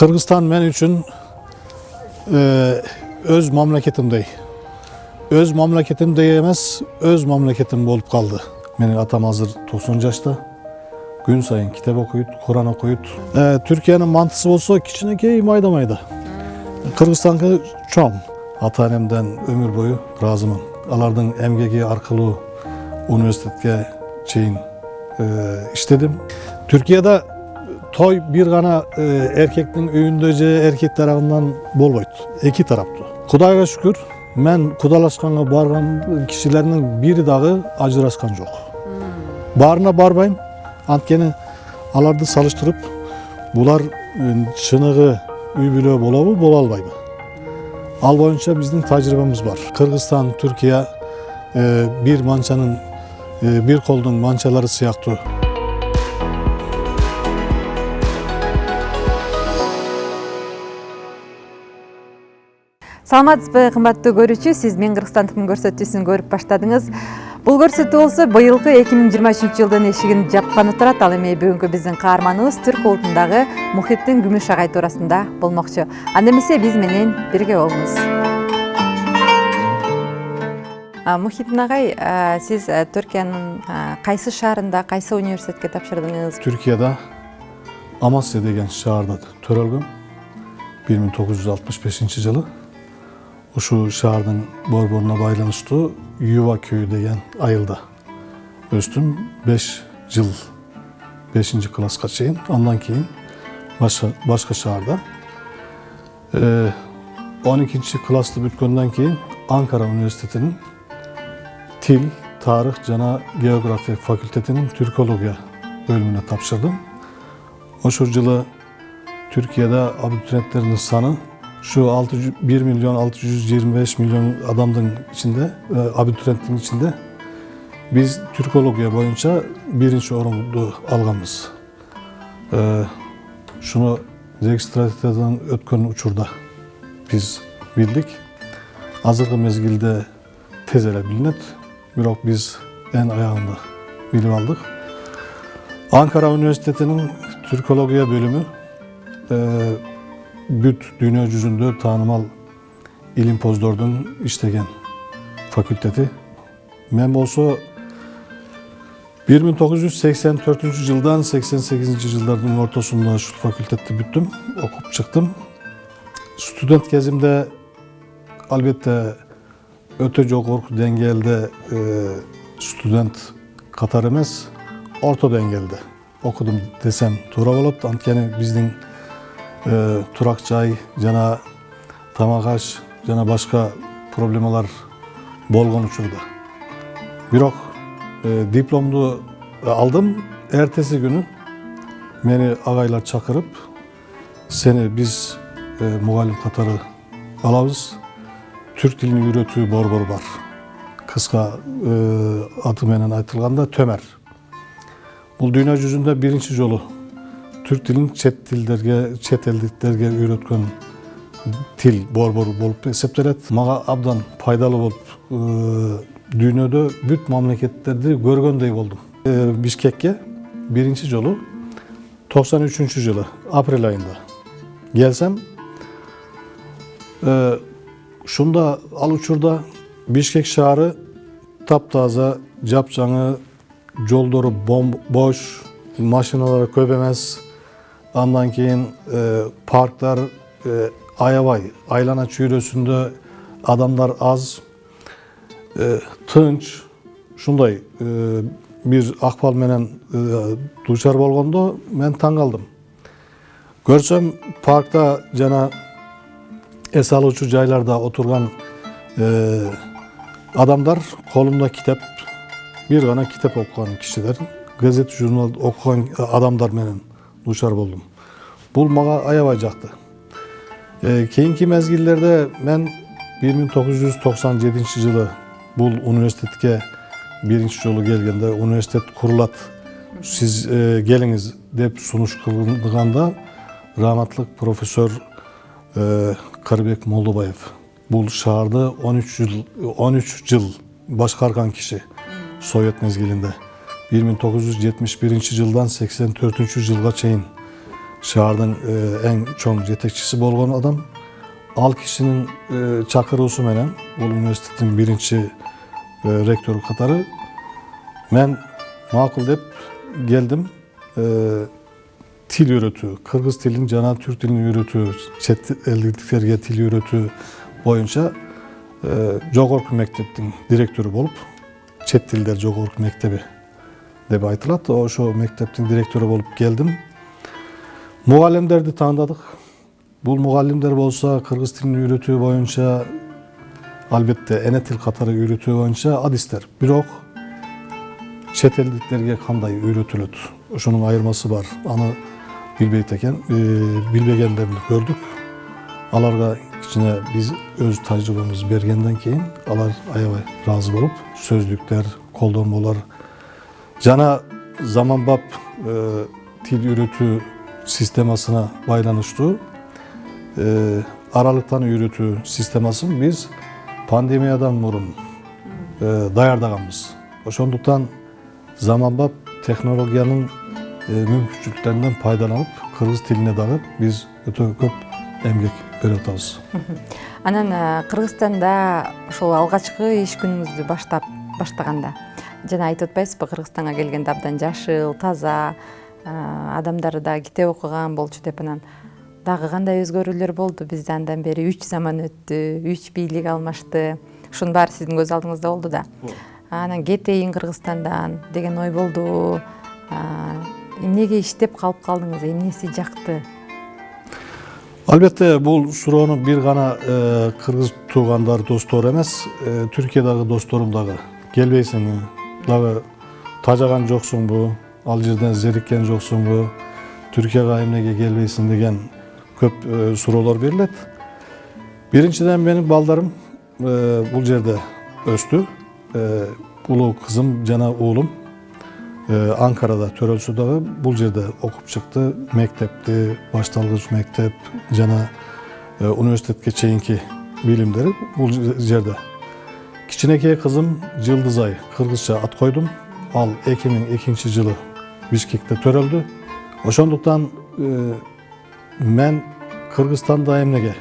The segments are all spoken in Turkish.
Kırgızstan men üçün öz mamlaketimdey. Öz mamlaketimdey emas, öz mamlaketim bolup kaldı. Menin atam hazır 90 yaşta. Gün sayın kitap okuyut, Kur'an okuyut. Türkiye'nin mantısı olsa kiçinekey mayda mayda. Kırgızstan'ı çoğum. Ata-enemden ömür boyu razımın. Alardan emgegi arkalı üniversiteye çeyin işledim. Türkiye'de toy bir gana erkektin öğündöce erkek tarafından bolboydu. İki taraptı. Kudayga şükür, men kudalaşkanға bargan kişilerinin biri dağı ajıraskan жоқ. Barına barbayım. Antkeni alardı salıştırıp bular çınığı üybülö bolabı bola albaydı. Al boyunca bizden tecrübemiz var. Kırgızstan, Türkiye bir mançanın bir koldun mançaları siyahtı. Саламатсызбы, кымбаттуу көрүүчү, сиз Мен Кыргызстандыкмын көрсөтүүсүн көрүп баштадыңыз. Бул көрсөтүү болсо быйылкы 2023 жылдын эшигин жапканы турат. Ал эми бүгүнкү биздин каарманыбыз Түрк улутундагы Мухиттин Күмүш агай туурасында болмокчу. Анда эмесе биз менен бирге болуңуз. Мухиттин агай, сиз Түркиянын кайсы шаарында, кайсы университетке тапшырдыңыз? Türkiye'de Amasya деген şaharda törölgüm 1965 жылы. Uşu şahardın borboruna baylanıştı Yuva köyü деген ayılda. Östüm 5 yıl 5. klaska çeyin. Ondan keyin başka şaharda. 12. klasты bütkönden keyin Ankara Üniversiteti'nin Til, Tarih, Jana Geografi Fakültetinin Türkologiya bölümüne tapşırdım. Oşu yılı Türkiye'de abituriyentlerin sanı şu 1 milyon 625 milyon adamın içinde, abituriyentin içinde biz Türkologiya boyunca birinci orundu algamız. Şunu registratörden ötkön uçurda biz bildik. Azırgı mezgilde tezele bilinet. Birok biz en ayağında bilip aldık. Ankara Üniversiteti'nin Türkologiya bölümü büt dünya yüzünde tanımal ilim pozdordun iştegen fakülteti. Men bolsa 1984 yıldan 88 yılların ortasında şu fakülteti büttüm, okup çıktım. Student gezimde elbette öte jogorku dengelde student katar emas, orta dengelde okudum desem to'g'ri bo'ladi. Antkeni bizning turak joy, jana tamagash, jana boshqa problemalar bo'lgan uchurda. Biroq diplomdu aldım. Ertesi günü meni agaylar çakırıp seni biz mugallim katarı alabız. Türk dilini öğretүү borbor var. Kıska adı menen aytılganda Tömer. Bu dünya yüzünde birinci yolu Türk dilini çet elliklerge öğretken til borbor bolup eseptelet. Maga abdan paydalı bolup dünyada büt mamleketlerde görgöndey oldum. Bişkek'e birinci yolu 93. yılı April ayında gelsem şunda al uçurda Bişkek şaharı taptaza, japjanı, joldoru boş, maşinalar köp emas. Andan keyin parklar ayabay, aylana çüyrösünde adamlar az, tınç, şunday bir akbal menen duçar bolgondo men taң kaldım. Görsem parkta jana es aluvchi joylarda oturgan adamlar kolunda kitap, bir gana kitap okuyan kişiler, gazete, jurnal okuyan adamlar menen duçar boldum. Bul maga ayabay jaktı. Keyinki mezgillerde men 1997 yılı bul üniversitetke birinci yolu gelgende üniversitet kurulat. Siz geliniz dep sunuş kılganda rahmatlık profesör Karbek Moldobayev. Bul şaharda 13 yıl başkargan kişi Sovyet mezgilinde. 1971 yıldan 84 yılga çeyin şehirden en çoğun yetekçisi bolğan adam. Al kişinin çakırısı menen, bu üniversitetin birinci rektörü katarı. Men makul dep geldim. Til öğretü, Kırgız tilini, jana Türk tilini öğretü, çet elliklerge til öğretü boyunca Jogorku Mektep'tin direktörü bolup, Çet Tilder Jogorku Mektebi dep aytılат. Oşo mekteptin direktörü bolup geldim. Mugallimlerdi tanıdık. Bu mugallimler bolsa Kırgız tilini öğretü boyunca albatta ene til katары öğretü boyunca adisler. Birok çet elliklerge kanday öğretülüt. Şunun ayırması var. Anı bilbeyt eken, bilbegenlerini gördük. Alarga içine biz öz tecrübemiz bergenden keyin alar ayabay razı bolup sözlükler, koldanmalar jana zamanbap til öğretü sistemasına baylanıştı. Aralıktan öğretü sistemasını biz pandemiyadan burun dayardaganбыз. Oşonduktan zamanbap teknologiyanın mümkünçülüklerinden faydalanıp Kırgız tiline dağı biz öte köp emgek öğretimiz. Анан Кыргызстанда ошол алгачкы иш күнүңүздү баштаганда жана айтып атпайсызбы, Кыргызстанга келгенде абдан жашыл, таза, адамдары да китеп окуган болчу деп, анан дагы кандай өзгөрүүлөр болду? Бизде андан бери 3 заман өттү, 3 бийлик алмашты. Ушунун баары сиздин көз алдыңызда болду да. Анан кетейин Кыргызстандан деген ой болду. Эмнеге иштеп калып калдыңыз? Эмнеси жакты? Albatta bu suronu bir gana Kırgız tuğandar dostlar emez, Türkiye'dagi dostlarım dağı gelbeysin mi? Dağı tacagan joksun bu, Aljerden zerikken joksun bu, Türkiye'ye emnege gelbeysin degen köp surolar berilet. Birinciden benim baldarım bu yerde östü. Ulu kızım, jana oğlum Ankara'da Törölsü'de bu yerde okup çıktı. Mektepti, baştalgıç mektep, jana üniversitetke çeyinki bilimleri bu yerde. Kiçineke kızım Yıldızay, Kırgızça at koydum. Al 2002 yılı Bişkek'te töröldü. Oşonduktan men Kırgızstan'da emnege.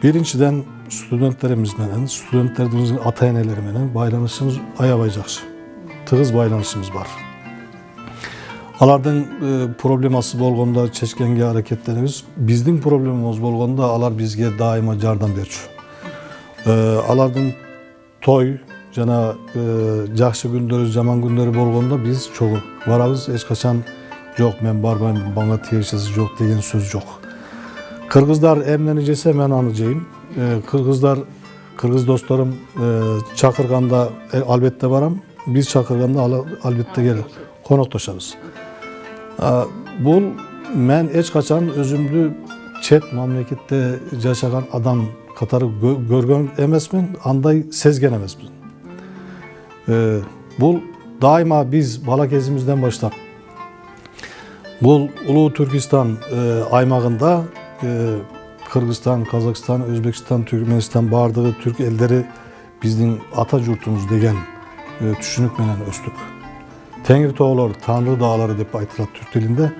Birinciden studentlerimiz menen, studentlerimizin ata-eneleri menen baylanışımız ayabay jakşı. Tığız baylanışımız var. Alardan probleması bolgonda çeşkenge hareketlerimiz, bizden problemimiz bolgonda alar bizge daima jardan berçü. Alardan toy, jana jakşı gündörü, jaman gündörü bolgonda biz çoğu varabız. Eç kaçan yok, men barbayım, bana tiyerçesi yok degen söz yok. Kırgızlar emlenecese men anıcayım. Kırgız dostlarım çakırganda albette varam. Biz çakırganda albette gelir. Konuktaşarız. Bu men eç kaçan özümlü çet memlekette yaşayan adam katarı görgön emesmin, anday sezgen emesmin. Bu daima biz bala kezimizden başlap bu Ulu Türkistan aymağında Kırgızstan, Kazakistan, Özbekistan, Türkmenistan bardığı Türk elleri bizden ata jurtumuz degen düşünüp menen östük. Tengri toğlar, Tanrı dağları dep aytılat Türk dilinde.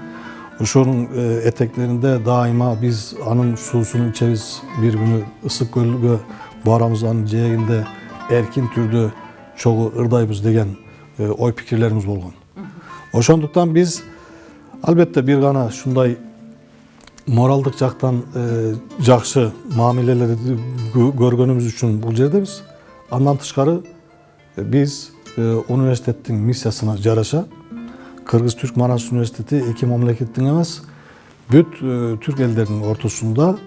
Şunun eteklerinde daima biz anın susunu içeriz, bir günü ısık gölge baramız anın ceyeginde erkin türdü çoğu ırdaybız degen oy fikirlerimiz bolgon. Oşonduktan biz albatta bir gana şunday moraldık jaktan jakşı muameleleri görgönümüz üçün bu yerde biz andan tışkarı biz üniversitetin misyasına jaraşa Kırgız Türk Manas Üniversiteti iki memleketin emez büt Türk ellerinin ortasında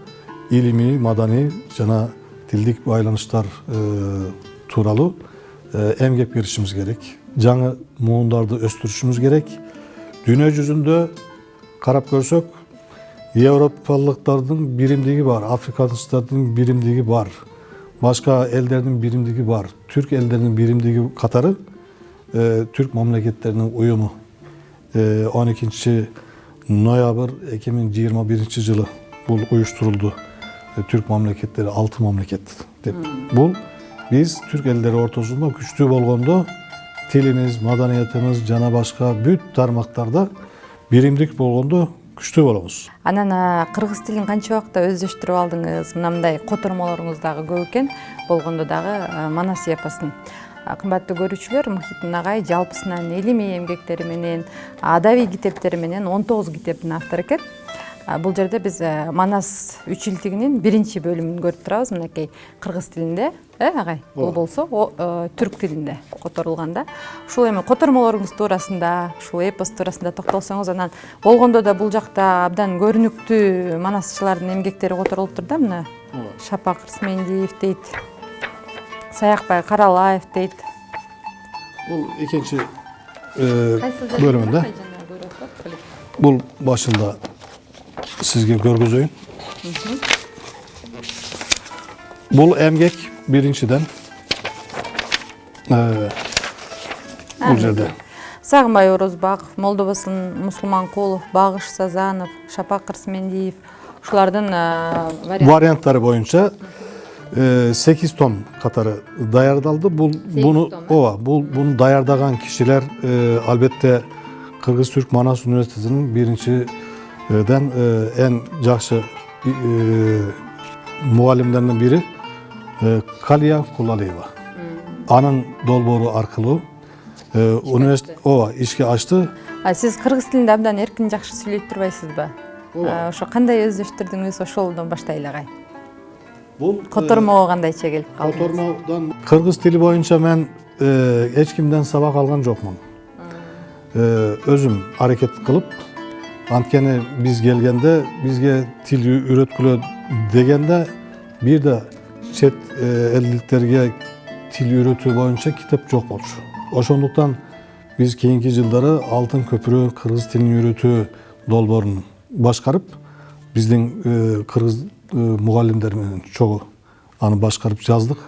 ilimi, madani, jana tildik baylanışlar turalı emgek girişimiz gerek. Жаңы muğundardı östürüşümüz gerek. Dünya yüzünde karap görsök Avrupalıkların birimdigi var, Afrikalıların birimdigi var, başka ellerinin birimdigi var. Türk ellerinin birimdigi katarı Türk memleketlerinin uyumu 12. noyabr 2021 yılı bu uyuşturuldu. Türk memleketleri 6 memleket. Bu biz Türk elleri ortasında güçlü bolgonda tilimiz, madaniyetimiz, jana başka büyük tarmaklarda birimdik bolgonda күчтүү болобуз. Анан кыргыз тилин канча убакта өздөштүрүп алдыңыз? Мындай котормолоруңуз дагы көп экен. Болгондо дагы Манас эпосун. Кымбаттуу көрүүчүлөр, Мухитдин агай жалпысынан илимий эмгектери менен, адабий китептери менен 19 китептин автору экен. Бул жерде биз Манас үчилтигинин 1-бөлүмүн көрүп турабыз. Мынакей кыргыз тилинде, агай? Бул болсо түрк тилинде которулганда. Ушул эми котормолоруңуз туурасында, ушул эпос туурасында токтолсоңуз, анан болгондо да бул жакта абдан көрүнүктүү манасчылардын эмгектери которулуптур да, мына. Шапак Рысмендиев дейт. Саякбай Каралаев дейт. Бул экинчи бөлүмүндө. Бул башында сизге көргөзөйүн. Бул эмгек биринчиден бул жерде. Сагынбай Орозбаков, Молдобосын Мусулманкулов, Багыш Сазанов, Шапак Рысмендиев, ушулардын варианттары боюнча 8 том катары даярдалды. Буну даярдаган кишилер албетте Кыргыз Түрк Манас университетинин биринчиден эң жакшы мугалимдеринин бири Калия Кулалиева. Анын долбоору аркылуу университет ишке ачты. Сиз кыргыз тилинде абдан эркин жакшы сүйлөйт турбайсызбы? Ошо кандай өздөштүрдүңүз? Ошолдон баштайлы агай. Бул котормого кандайча келип калдыңыз? Котормодон кыргыз тили боюнча мен эч кимден сабак алган жокмун. Өзүм аракет кылып, анткени биз келгенде бизге тил үйрөткүлө дегенде бир да чет элдиктерге тил үйрөтүү боюнча китеп жок болчу. Ошондуктан биз кийинки жылдары Алтын көпүрө кыргыз тилин үйрөтүү долбоорун башкарып, биздин кыргыз мугалимдер менен чогуу аны башкарып жаздык.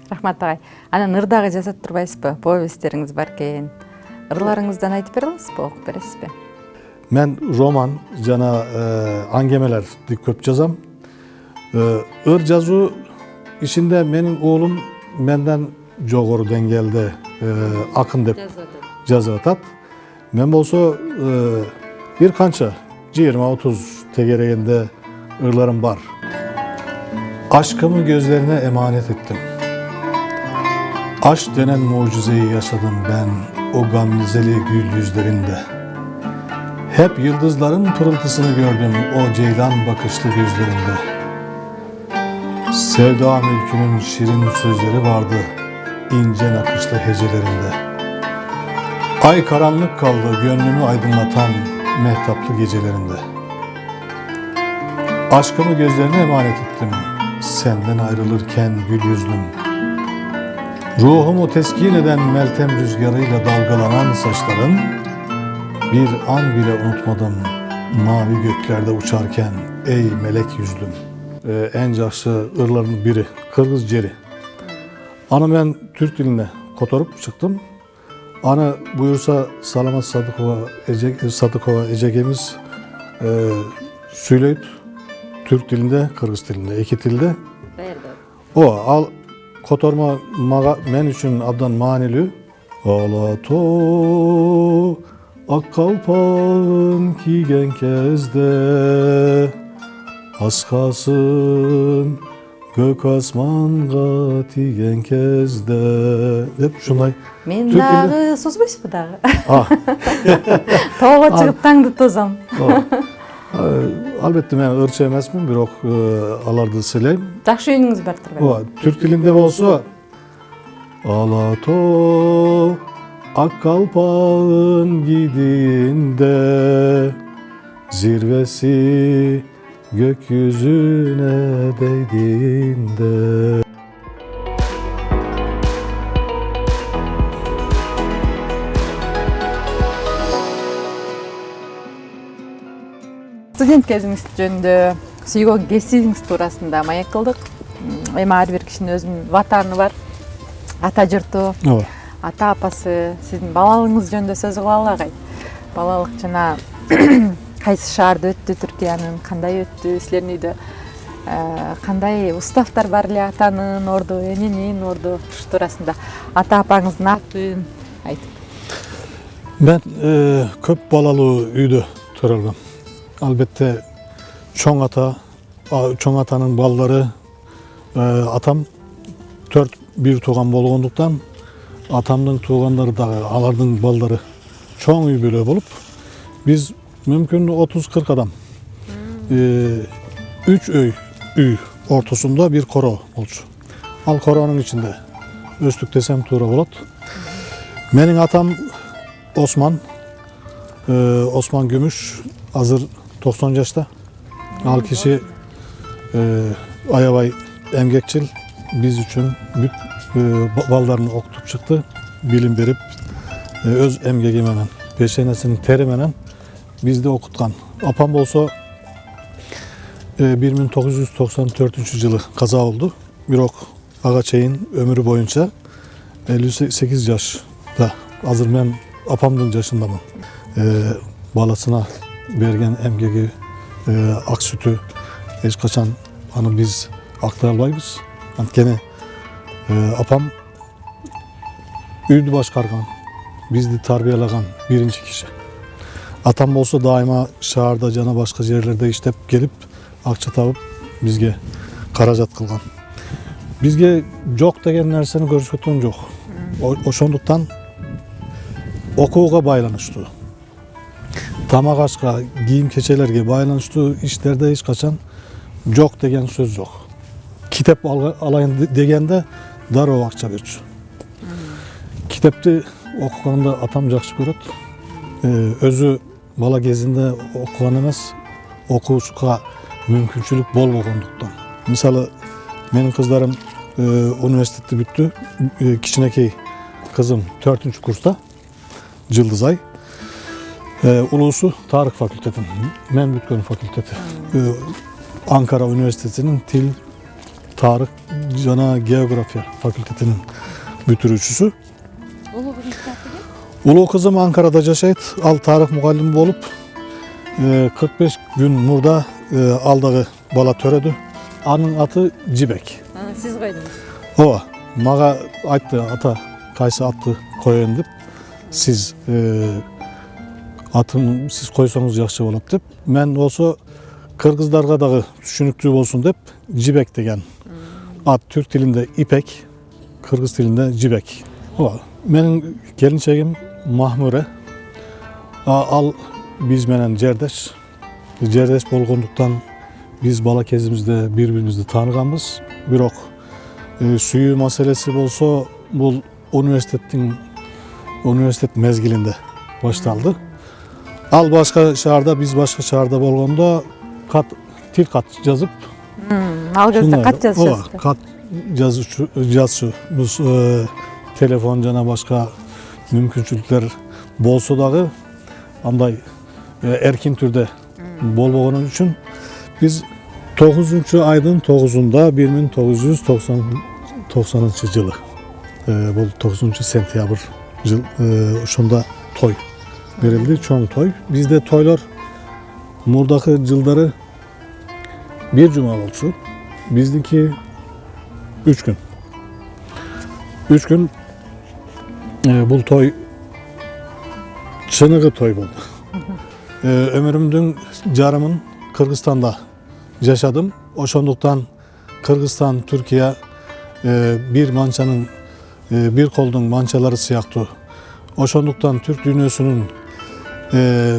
Рахмат агай. Анан ырдагы жазат турбайсызбы? Повесттериңиз бар экен. Ырларыңыздан айтып бере аласызбы, окуп бересизби? Мен роман жана аңгемелерди көп жазам. Ыр жазуу ишинде менин уулум менден жогору деңгээлде акын деп жазып атат. Мен болсо бир канча 20-30 тегерегенде ырларым бар. Aşkımı gözlerine emanet ettim. Aşk denen mucizeyi yaşadım ben o gamzeli gül yüzlerinde. Hep yıldızların pırıltısını gördüm o ceylan bakışlı gözlerinde. Sevda mülkünün şirin sözleri vardı ince nakışlı hecelerinde. Ay karanlık kaldı gönlümü aydınlatan mehtaplı gecelerinde. Aşkımı gözlerine emanet ettim senden ayrılırken gül yüzlüm. Ruhumu teskin eden meltem rüzgarıyla dalgalanan saçların bir an bile unutmadım mavi göklerde uçarken ey melek yüzlüm. En жақсы ырların biri Kırgız Ceri. Anı ben Türk diline kotorup çıktım. Anı buyursa Salamat Sadıkova Ecegemiz söyleyip Türk dilinde, Kırgız dilinde, iki dilde. O al kotorma men üçün abdan manili. Alato ak kalpağın kiygen kezde askasın gök asmanға тиген кезде деп ушундай. Мен дагы созбойсузбу дагы? Тоого чыгып таңды тозом. Албетте мен ырчы эмесмин, бирок аларды сыйлайм. Жакшы үнүңүз бар турбайбы? Түрк тилинде болсо Alato ak kalpağın gidinde zirvesi gökyüzüne değdiğinde. Студент кезиңиз жөнүндө, сүйгөн кесибиңиз туурасында маек кылдык. Эми ар бир кишинин өзүнүн ватаны бар, ата журту, ата апасы. Сиздин балалыгыңыз жөнүндө сөз кылалы агай. Балалык жана кайсы шаарда өттү Түркиянын, кандай өттү, силердин үйдө кандай уставтар бар эле, атанын орду, эненин орду, ушу туурасында ата апаңыздын атын айтып. Ben köp balalı үйдө төрөлгөм. Elbette çoğun atanın balları, atam 4 bir tuğan bolğonduktan atamdın tuğanları da alardın balları çoğun üy bölü bolup biz mümkün 30-40 adam 3 üy ortasında bir koro olçu. Al koronun içinde östük desem tuğra bolat. Menin atam Osman Gümüş hazır 90 yaşta. Al kişi ayabay emgekçil biz için ballarını okutup çıktı. Bilim verip öz emgegi menen, peşenesinin teri menen bizde okutkan. Apam bolsa 1994 yılı kaza oldu. Bir ok Ağaçay'ın ömrü boyunca 58 yaşta. Hazır ben apamdın yaşındamın. Balasına bergen emgegi ak sütü hiç kaçan hani biz aktarlayız. Gene apam üydü başkargan, bizdi tarbiyalagan birinci kişi. Atam olsa daima şahırda cana başka yerlerde işlep gelip akça tavıp bizge karajat kılgan. Bizge çok degen nerseni görüşütün yok. Oşonduktan okuğa baylanıştı. Tamak aşka, giyim keçelerge baylanıştı. İşlerde hiç kaçan çok degen söz yok. Kitap alayın degende dar o akça bir. Kitapты okuganda atam жақсы көрөт. Өзü bala gezinde okugan emas, okuuşka mümkünçülük bolbogonduktan. Misалы, menin kızlarım üniversiteti büttü. Kiçinekey kızım 4. kursta, Yıldızay. Ulusu Tarih Fakülteti, men bütkön fakülteti. Ankara Üniversitesi'nin Til, Tarih, Jana Geografya Fakültetinin bütürücüsü. Ulu kızım Ankara'da yaşayıp, al tarih muallimi olup 45 gün burada aldığı bala töredi. Anın atı Cibek. Siz koydunuz. O, mağa aytты, ata kaysı attı koyun dep. Siz atın siz koysanız yaxşı bolat dep. Men olsa Kırgızlarga dağı düşünüktүү bolsun dep Cibek degen. At Türk dilinde İpek, Kırgız dilinde Cibek. O, menin gelinçegim Mahmure. Al biz menen Cerdeş. Cerdeş bolgonduktan biz bala kezimizde birbirimizi tanıganбыз. Бирок süyü meselesi bolsa bu üniversitet mezgilinde baştaldı. Al başka şahırda biz başka şahırda bolganda til kat yazıp Al gözde kat yazışız. Kat yazışı biz telefon jana başka mümkünçülükler bolsa dağı anday erkin türde bolbogonun üçün biz 9. aydın 9'unda 1990 yılı bu 9. sentyabr yıl şunda toy verildi, çoğun toy. Bizde toylar murdaki yılları bir cuma oldu. Bizdeki 3 gün. 3 gün bu toy çınığı toy oldu. Ömrümdün jarımın Kırgızstan'da yaşadım. Oşonduktan Kırgızstan, Türkiye bir mançanın bir koldun mançaları siyahtı. Oşonduktan Türk dünyasının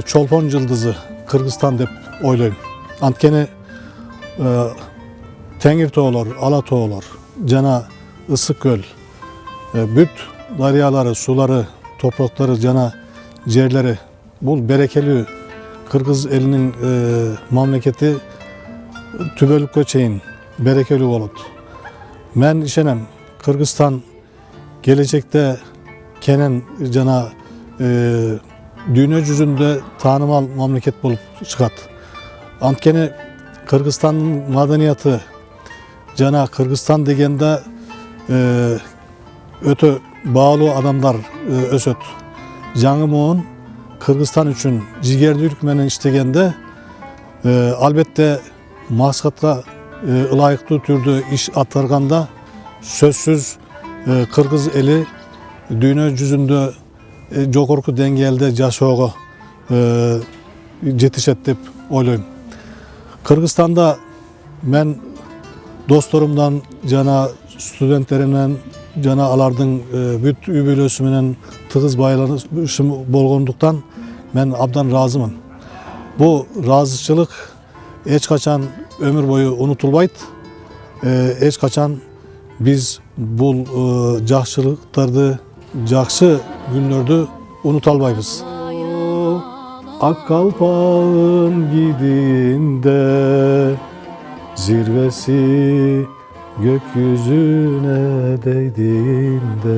çolpon yıldızı Kırgızstan dep oylayım. Antkeni Tengir toğlar, Ala toğlar, Cana Isık Göl, büt daryaları, suları, toprakları, cana cerleri, bu berekeli Kırgız elinin memleketi tübölük göçeyin, berekeli olup. Men işenem Kırgızstan gelecekte kenen cana dünya yüzünde tanımal memleket bulup çıkat. Antkeni Kırgızstan'ın madaniyatı cana Kırgızstan degende öte bağlı adamlar ösöt. Janı moğun Kırgızstan üçün jigerdүүлүк менен иштегенде albatta maksatga ылайыктуу түрдө iş atarganda sözsüz Kırgız eli dünya yüzünde жогорку деңгээлде жашоого yetişet dep oylayım. Kırgızstanda men dostlarımdan, jana studentlerimden, jana alardın büt übülösü menen tığız baylanışım bolgonduktan men abdan razımın. Bu razıçılık hiç kaçan ömür boyu unutulbaydı. Hiç kaçan biz bu jakşılıklardı, jakşı günlerde unutalbayız. Ak kalpağın gidinde zirvesi gökyüzüne değdiğinde